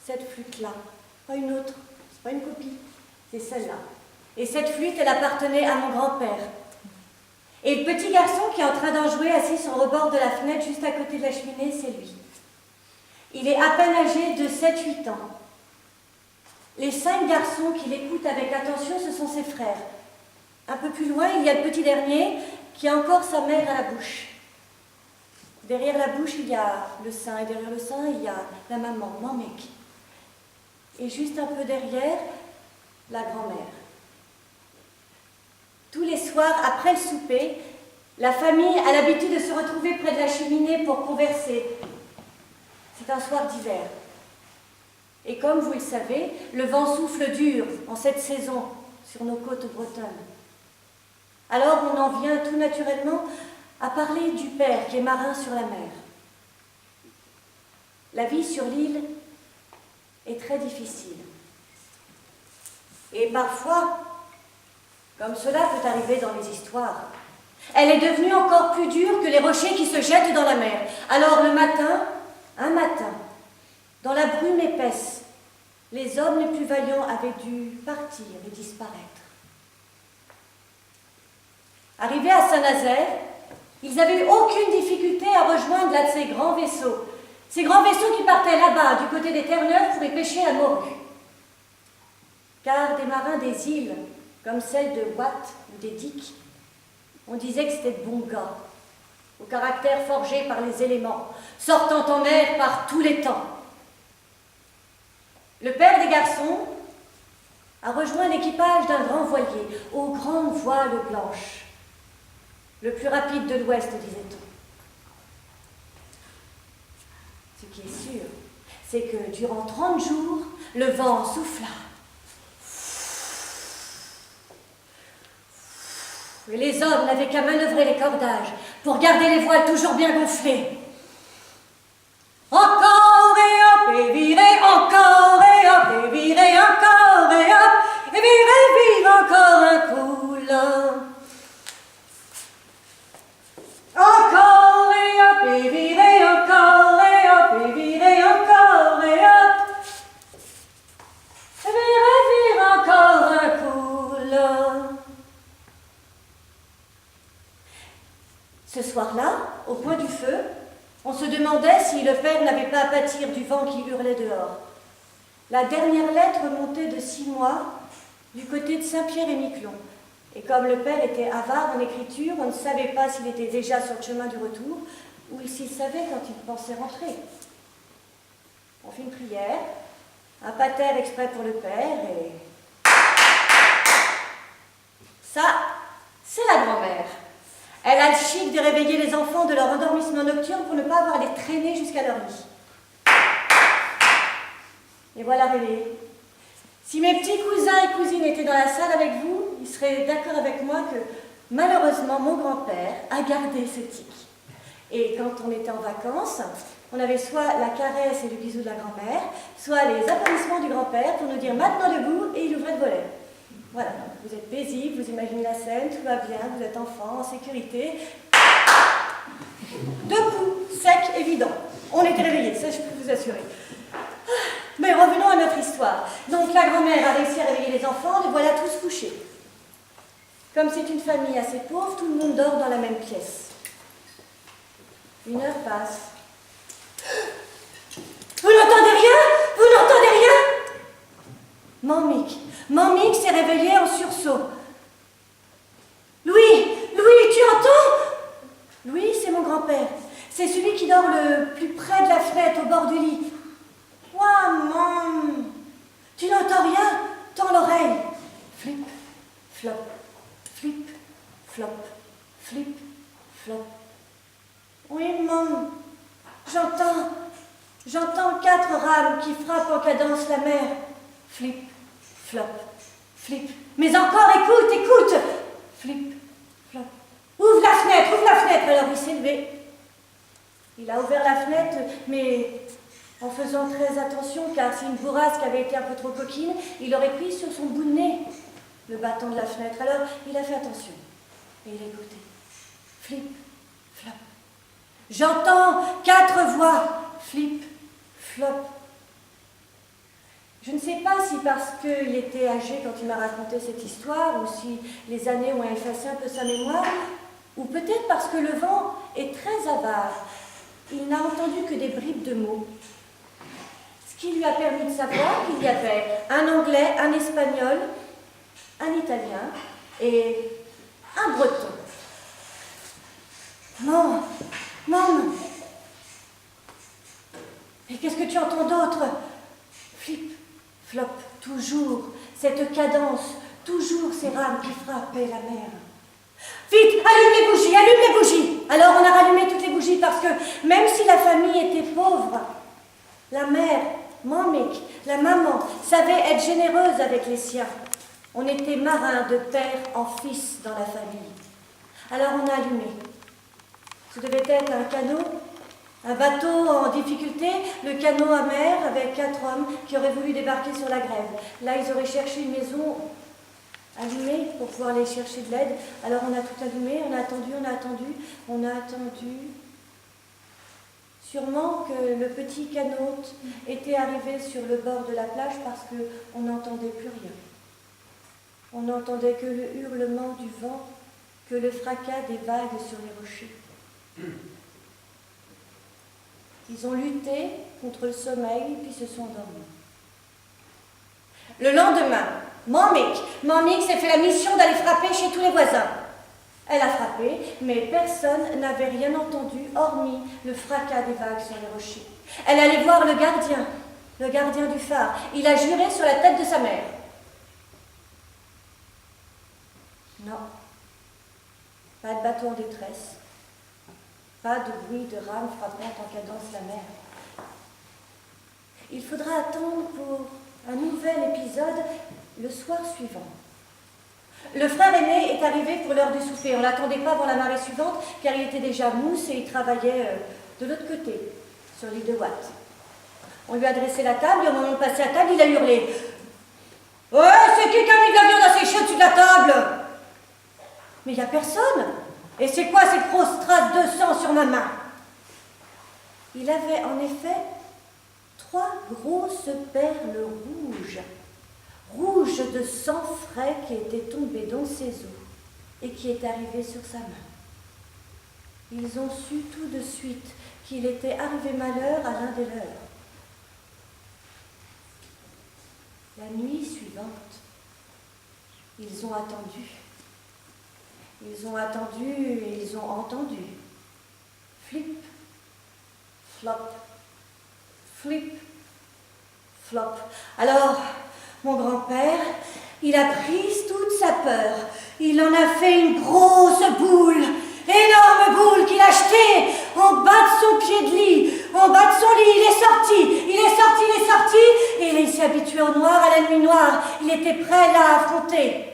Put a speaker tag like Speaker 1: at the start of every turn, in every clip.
Speaker 1: Cette flûte-là, pas une autre, c'est pas une copie, c'est celle-là. Et cette flûte, elle appartenait à mon grand-père. Et le petit garçon qui est en train d'en jouer assis sur le rebord de la fenêtre, juste à côté de la cheminée, c'est lui. Il est à peine âgé de 7-8 ans. Les 5 garçons qui l'écoutent avec attention, ce sont ses frères. Un peu plus loin, il y a le petit dernier qui a encore sa mère à la bouche. Derrière la bouche, il y a le sein, et derrière le sein, il y a la maman, Mamek. Et juste un peu derrière, la grand-mère. Tous les soirs, après le souper, la famille a l'habitude de se retrouver près de la cheminée pour converser. C'est un soir d'hiver. Et comme vous le savez, le vent souffle dur en cette saison sur nos côtes bretonnes. Alors on en vient tout naturellement à parler du père qui est marin sur la mer. La vie sur l'île est très difficile. Et parfois, comme cela peut arriver dans les histoires, elle est devenue encore plus dure que les rochers qui se jettent dans la mer. Alors le matin, un matin, dans la brume épaisse, les hommes les plus vaillants avaient dû partir et disparaître. Arrivés à Saint-Nazaire, ils n'avaient eu aucune difficulté à rejoindre l'un de ces grands vaisseaux. Ces grands vaisseaux qui partaient là-bas, du côté des Terre-Neuve, pour y pêcher la morue. Car des marins des îles, comme celle de Watt ou des Diques, on disait que c'était de bons gars, au caractère forgé par les éléments, sortant en mer par tous les temps. Le père des garçons a rejoint l'équipage d'un grand voilier, aux grandes voiles blanches, le plus rapide de l'Ouest, disait-on. Ce qui est sûr, c'est que durant 30 jours, le vent souffla. Et les hommes n'avaient qu'à manœuvrer les cordages pour garder les voiles toujours bien gonflées. Encore et hop, et virer, encore et hop, et virer, encore et hop, et virer, vire encore un coup là. Encore et hop, et virer, encore et hop, et virer, encore et hop, et virer, vire encore un coup là. Ce soir-là, au coin du feu, on se demandait si le père n'avait pas à pâtir du vent qui hurlait dehors. La dernière lettre montait de 6 mois du côté de Saint-Pierre-et-Miquelon. Et comme le père était avare en écriture, on ne savait pas s'il était déjà sur le chemin du retour ou s'il savait quand il pensait rentrer. On fait une prière, un pater exprès pour le père et... Ça, c'est la grand-mère. Elle a le chic de réveiller les enfants de leur endormissement nocturne pour ne pas avoir à les traîner jusqu'à leur lit. Et voilà réveillés. Si mes petits cousins et cousines étaient dans la salle avec vous, ils seraient d'accord avec moi que malheureusement mon grand-père a gardé ce tic. Et quand on était en vacances, on avait soit la caresse et le bisou de la grand-mère, soit les applaudissements du grand-père pour nous dire maintenant debout et il ouvrait le volet. Voilà, vous êtes paisible, vous imaginez la scène, tout va bien, vous êtes enfant, en sécurité. Debout, sec, évident. On était réveillés, ça je peux vous assurer. Mais revenons à notre histoire. Donc la grand-mère a réussi à réveiller les enfants, les voilà tous couchés. Comme c'est une famille assez pauvre, tout le monde dort dans la même pièce. 1 heure passe. Vous n'entendez rien? Vous n'entendez rien? Mamik s'est réveillée en sursaut. Louis, tu entends? Louis, c'est mon grand-père. C'est celui qui dort le plus près de la fenêtre, au bord du lit. Ouah, maman, tu n'entends rien? Tends l'oreille. Flip, flop, flip, flop, flip, flop. Oui, maman, j'entends 4 rames qui frappent en cadence la mer. Flip, flop, flip. Mais encore, écoute. Flip, flop. Ouvre la fenêtre. Alors il s'est levé. Il a ouvert la fenêtre, mais en faisant très attention, car si une bourrasque avait été un peu trop coquine, il aurait pris sur son bout de nez le bâton de la fenêtre. Alors il a fait attention. Et il a écouté. Flip, flop. J'entends 4 voix. Flip, flop, Je ne sais pas si parce qu'il était âgé quand il m'a raconté cette histoire, ou si les années ont effacé un peu sa mémoire, ou peut-être parce que le vent est très avare. Il n'a entendu que des bribes de mots. Ce qui lui a permis de savoir qu'il y avait un anglais, un espagnol, un italien et un breton. Maman, maman, mais qu'est-ce que tu entends d'autre? Flip, flop, toujours cette cadence, toujours ces rames qui frappaient la mer. Vite, allume les bougies. Alors on a rallumé toutes les bougies parce que même si la famille était pauvre, la mère, Mamik, la maman, savait être généreuse avec les siens. On était marins de père en fils dans la famille. Alors on a allumé. Ce devait être un canot, un bateau en difficulté, le canot à mer avec 4 hommes qui auraient voulu débarquer sur la grève. Là, ils auraient cherché une maison allumée pour pouvoir aller chercher de l'aide. Alors on a tout allumé, on a attendu. Sûrement que le petit canot était arrivé sur le bord de la plage parce qu'on n'entendait plus rien. On n'entendait que le hurlement du vent, que le fracas des vagues sur les rochers. Ils ont lutté contre le sommeil, puis se sont endormis. Le lendemain, Mamik s'est fait la mission d'aller frapper chez tous les voisins. Elle a frappé, mais personne n'avait rien entendu, hormis le fracas des vagues sur les rochers. Elle allait voir le gardien du phare. Il a juré sur la tête de sa mère. Non, pas de bateau en détresse. Pas de bruit de rames frappant en cadence la mer. Il faudra attendre pour un nouvel épisode le soir suivant. Le frère aîné est arrivé pour l'heure du souper. On ne l'attendait pas avant la marée suivante, car il était déjà mousse et il travaillait de l'autre côté, sur l'île de Watt. On lui a dressé la table et au moment de passer à table, il a hurlé. « Ouais, c'est qui a mis de la viande assez chaude sur la table ?» Mais il n'y a personne. Et c'est quoi cette grosse trace de sang sur ma main? Il avait en effet 3 grosses perles rouges de sang frais qui étaient tombées dans ses os et qui étaient arrivées sur sa main. Ils ont su tout de suite qu'il était arrivé malheur à l'un des leurs. La nuit suivante, ils ont attendu. Ils ont attendu et ils ont entendu. Flip, flop, flip, flop. Alors, mon grand-père, il a pris toute sa peur. Il en a fait une grosse boule, énorme boule qu'il a jetée en bas de son pied de lit, en bas de son lit. Il est sorti, et il s'est habitué au noir, à la nuit noire. Il était prêt là à affronter.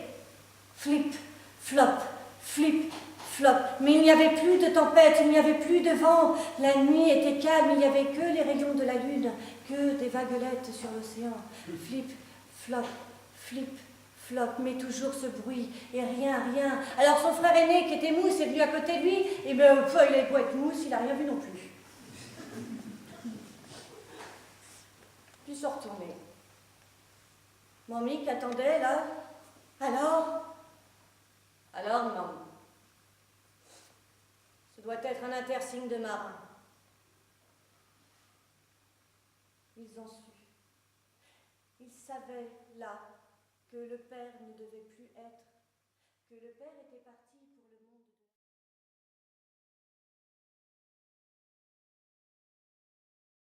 Speaker 1: Flip, flop, flip, flop. Mais il n'y avait plus de tempête, il n'y avait plus de vent. La nuit était calme, il n'y avait que les rayons de la lune, que des vaguelettes sur l'océan. Flip, flop, flip, flop, mais toujours ce bruit, et rien. Alors son frère aîné, qui était mousse, est venu à côté de lui, et bien, il est beau être mousse, il n'a rien vu non plus. Puis ils sont retournés. Mamie qui attendait, là. Alors, non. Ce doit être un intersigne de marin. Ils ont su. Ils savaient, là, que le père ne devait plus être, que le père était parti.